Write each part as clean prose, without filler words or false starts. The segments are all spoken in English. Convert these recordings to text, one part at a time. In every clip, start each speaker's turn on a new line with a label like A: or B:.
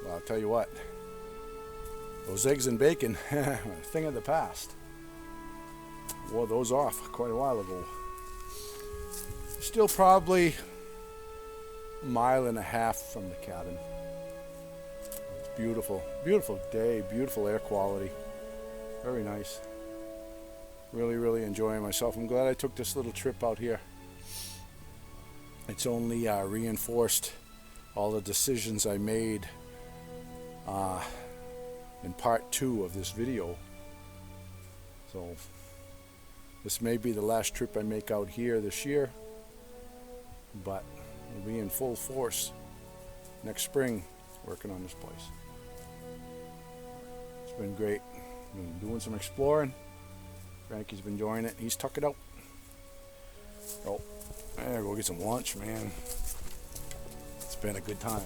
A: Well, I'll tell you what, those eggs and bacon, a thing of the past. Wore those off quite a while ago. Still probably a mile and a half from the cabin. It's beautiful, beautiful day, beautiful air quality. Very nice. Really, really enjoying myself. I'm glad I took this little trip out here. It's only reinforced all the decisions I made in part 2 of this video. So this may be the last trip I make out here this year, but we'll be in full force next spring working on this place. It's been great. Been doing some exploring. Frankie's been enjoying it. He's tucked it out. Oh, I gotta go get some lunch, man. It's been a good time.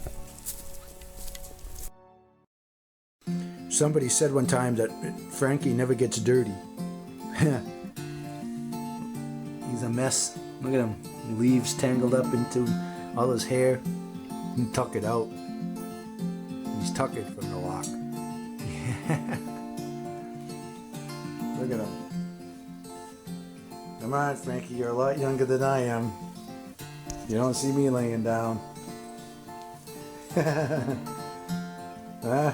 A: Somebody said one time that Frankie never gets dirty. He's a mess. Look at him. Leaves tangled up into all his hair. He tuck it out. He's tucked it from the walk. Look at him. Come on, Frankie, you're a lot younger than I am. You don't see me laying down. Huh?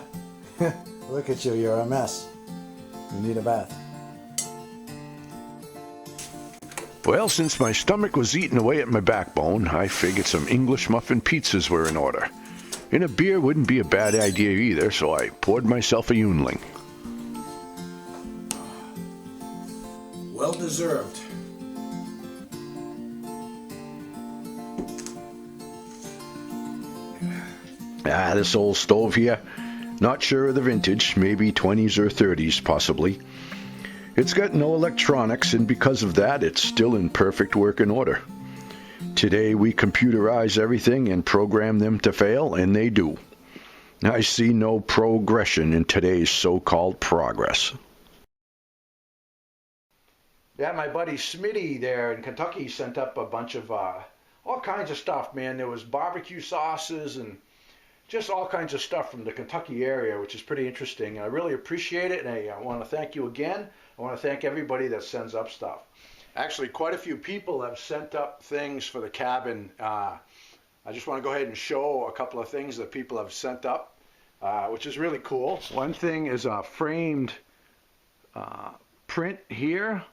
A: Look at you, you're a mess. You need a bath.
B: Well, since my stomach was eating away at my backbone, I figured some English muffin pizzas were in order. And a beer wouldn't be a bad idea either, so I poured myself a Yuengling.
A: Well deserved.
B: This old stove here, not sure of the vintage, maybe 20s or 30s possibly. It's got no electronics, and because of that, it's still in perfect working order. Today we computerize everything and program them to fail, and they do. I see no progression in today's so-called progress.
A: Yeah, my buddy Smitty there in Kentucky sent up a bunch of all kinds of stuff, man. There was barbecue sauces and just all kinds of stuff from the Kentucky area, which is pretty interesting. I really appreciate it, and I want to thank you again. I want to thank everybody that sends up stuff. Actually, quite a few people have sent up things for the cabin. I just want to go ahead and show a couple of things that people have sent up, which is really cool. One thing is a framed print here.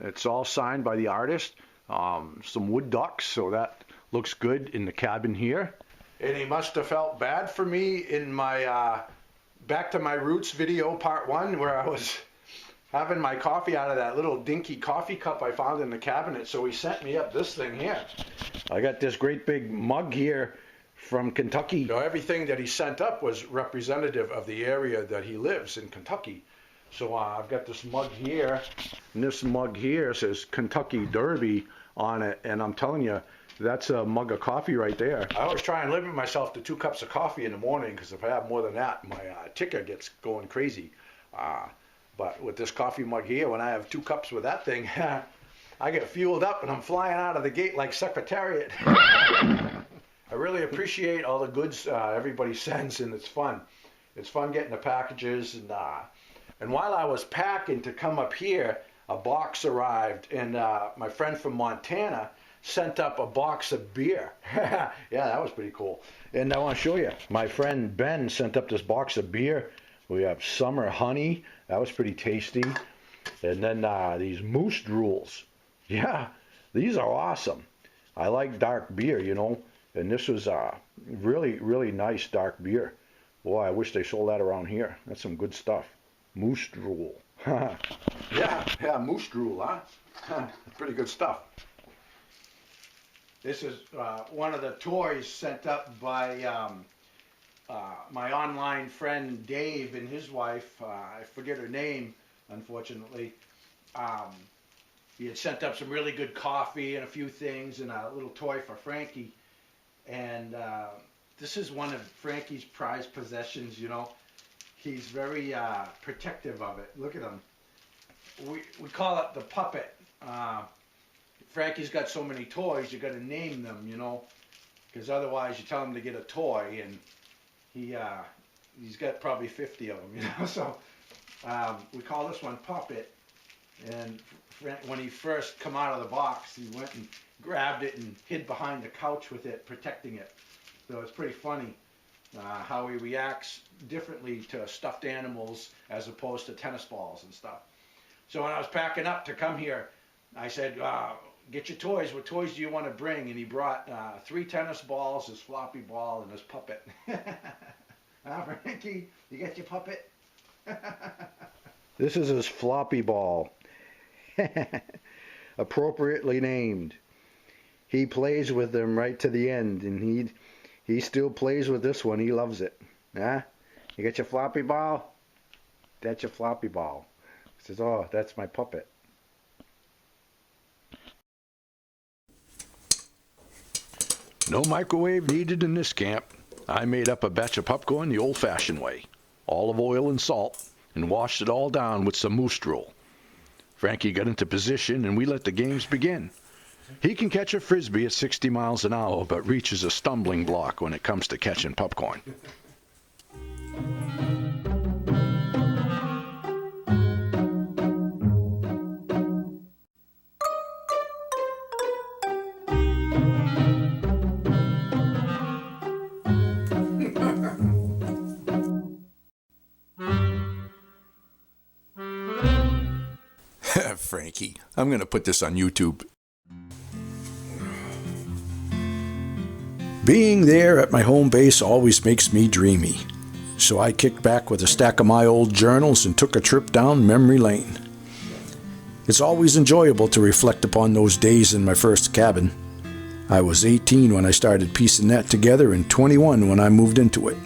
A: It's all signed by the artist. Some wood ducks, so that looks good in the cabin here. And he must have felt bad for me in my Back to My Roots video part 1, where I was having my coffee out of that little dinky coffee cup I found in the cabinet. So he sent me up this thing here. I got this great big mug here from Kentucky. So everything that he sent up was representative of the area that he lives in, Kentucky. So I've got this mug here, and this mug here says Kentucky Derby on it, and I'm telling you, that's a mug of coffee right there. I always try and limit myself to 2 cups of coffee in the morning, because if I have more than that, my ticker gets going crazy. But with this coffee mug here, when I have 2 cups with that thing, I get fueled up and I'm flying out of the gate like Secretariat. I really appreciate all the goods everybody sends, and it's fun. It's fun getting the packages. And while I was packing to come up here, a box arrived, and my friend from Montana sent up a box of beer. Yeah, that was pretty cool. And I want to show you, my friend Ben sent up this box of beer. We have summer honey. That was pretty tasty. And then these moose drools. Yeah, these are awesome. I like dark beer, you know. And this was really, really nice dark beer. Boy, I wish they sold that around here. That's some good stuff. Moose drool. yeah, moose drool, huh? Pretty good stuff. This is one of the toys sent up by my online friend Dave and his wife. I forget her name, unfortunately. He had sent up some really good coffee and a few things and a little toy for Frankie. And this is one of Frankie's prized possessions, you know. He's very protective of it. Look at him. We call it the puppet. Frankie's got so many toys, you got to name them, you know, because otherwise you tell him to get a toy, and He's got probably 50 of them, you know. So we call this one Puppet. And when he first come out of the box, he went and grabbed it and hid behind the couch with it, protecting it. So it's pretty funny how he reacts differently to stuffed animals as opposed to tennis balls and stuff. So when I was packing up to come here, I said, get your toys. What toys do you want to bring? And he brought 3 tennis balls, his floppy ball, and his puppet. Frankie, you got your puppet?
B: This is his floppy ball. Appropriately named. He plays with them right to the end, and he still plays with this one. He loves it. Huh? You got your floppy ball? That's your floppy ball. He says, oh, that's my puppet. No microwave needed in this camp. I made up a batch of popcorn the old-fashioned way. Olive oil and salt, and washed it all down with some moose drool. Frankie got into position, and we let the games begin. He can catch a frisbee at 60 miles an hour, but reaches a stumbling block when it comes to catching popcorn.
C: Frankie, I'm going to put this on YouTube.
B: Being there at my home base always makes me dreamy. So I kicked back with a stack of my old journals and took a trip down memory lane. It's always enjoyable to reflect upon those days in my first cabin. I was 18 when I started piecing that together and 21 when I moved into it.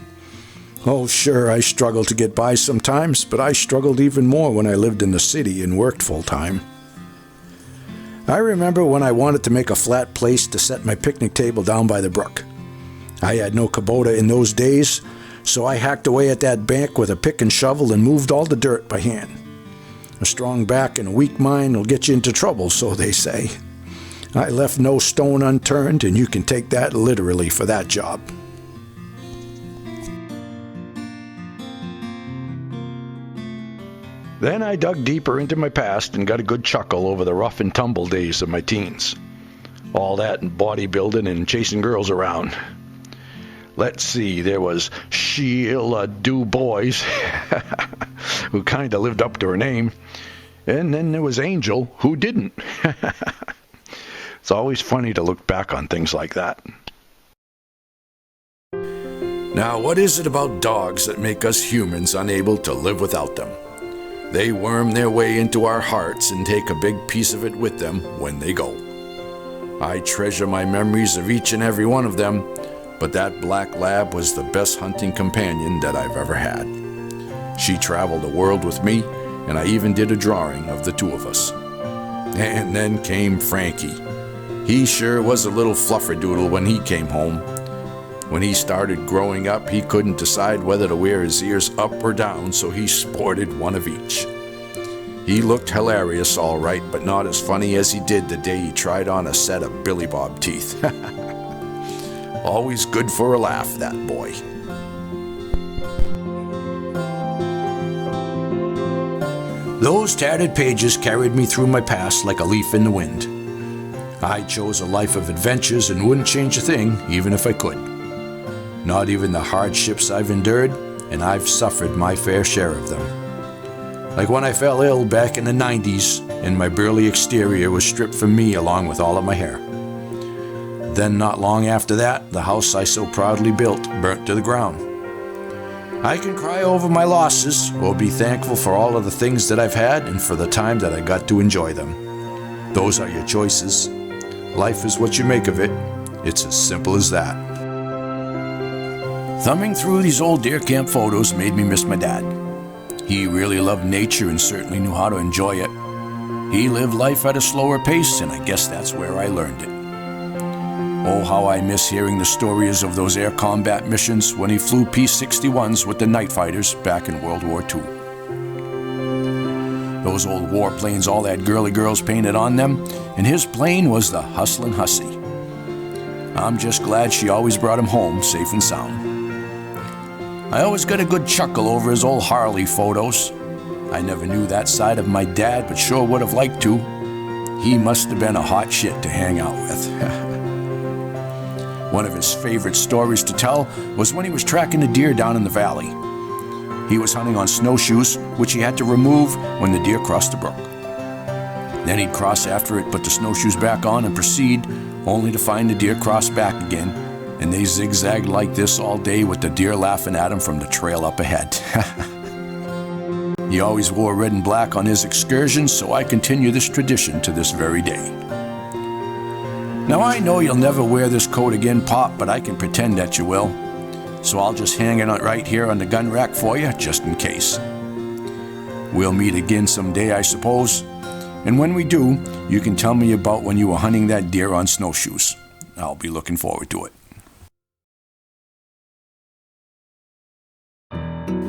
B: Oh, sure, I struggled to get by sometimes, but I struggled even more when I lived in the city and worked full-time. I remember when I wanted to make a flat place to set my picnic table down by the brook. I had no Kubota in those days, so I hacked away at that bank with a pick and shovel and moved all the dirt by hand. A strong back and a weak mind will get you into trouble, so they say. I left no stone unturned, and you can take that literally for that job. Then I dug deeper into my past and got a good chuckle over the rough and tumble days of my teens. All that and bodybuilding and chasing girls around. Let's see, there was Sheila Du Bois, who kind of lived up to her name. And then there was Angel, who didn't. It's always funny to look back on things like that.
C: Now, what is it about dogs that make us humans unable to live without them? They worm their way into our hearts and take a big piece of it with them when they go. I treasure my memories of each and every one of them, but that black lab was the best hunting companion that I've ever had. She traveled the world with me, and I even did a drawing of the two of us. And then came Frankie. He sure was a little flufferdoodle when he came home. When he started growing up, he couldn't decide whether to wear his ears up or down, so he sported one of each. He looked hilarious, all right, but not as funny as he did the day he tried on a set of Billy Bob teeth. Always good for a laugh, that boy.
B: Those tattered pages carried me through my past like a leaf in the wind. I chose a life of adventures and wouldn't change a thing, even if I could. Not even the hardships I've endured, and I've suffered my fair share of them. Like when I fell ill back in the 90s, and my burly exterior was stripped from me along with all of my hair. Then not long after that, the house I so proudly built burnt to the ground. I can cry over my losses, or be thankful for all of the things that I've had and for the time that I got to enjoy them. Those are your choices. Life is what you make of it. It's as simple as that. Thumbing through these old deer camp photos made me miss my dad. He really loved nature and certainly knew how to enjoy it. He lived life at a slower pace, and I guess that's where I learned it. Oh, how I miss hearing the stories of those air combat missions when he flew P-61s with the night fighters back in World War II. Those old warplanes all had girly girls painted on them, and his plane was the Hustlin' Hussy. I'm just glad she always brought him home safe and sound.
C: I always got a good chuckle over his old Harley photos. I never knew that side of my dad, but sure would have liked to. He must have been a hot shit to hang out with. One of his favorite stories to tell was when he was tracking a deer down in the valley. He was hunting on snowshoes, which he had to remove when the deer crossed the brook. Then he'd cross after it, put the snowshoes back on, and proceed, only to find the deer cross back again, and they zigzagged like this all day with the deer laughing at him from the trail up ahead. He always wore red and black on his excursions, so I continue this tradition to this very day. Now I know you'll never wear this coat again, Pop, but I can pretend that you will. So I'll just hang it right here on the gun rack for you, just in case. We'll meet again someday, I suppose. And when we do, you can tell me about when you were hunting that deer on snowshoes. I'll be looking forward to it.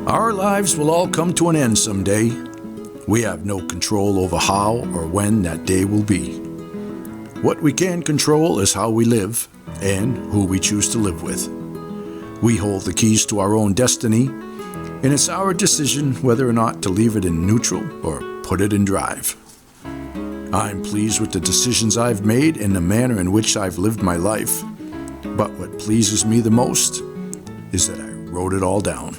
C: Our lives will all come to an end someday. We have no control over how or when that day will be. What we can control is how we live and who we choose to live with. We hold the keys to our own destiny, and it's our decision whether or not to leave it in neutral or put it in drive. I'm pleased with the decisions I've made and the manner in which I've lived my life, but what pleases me the most is that I wrote it all down.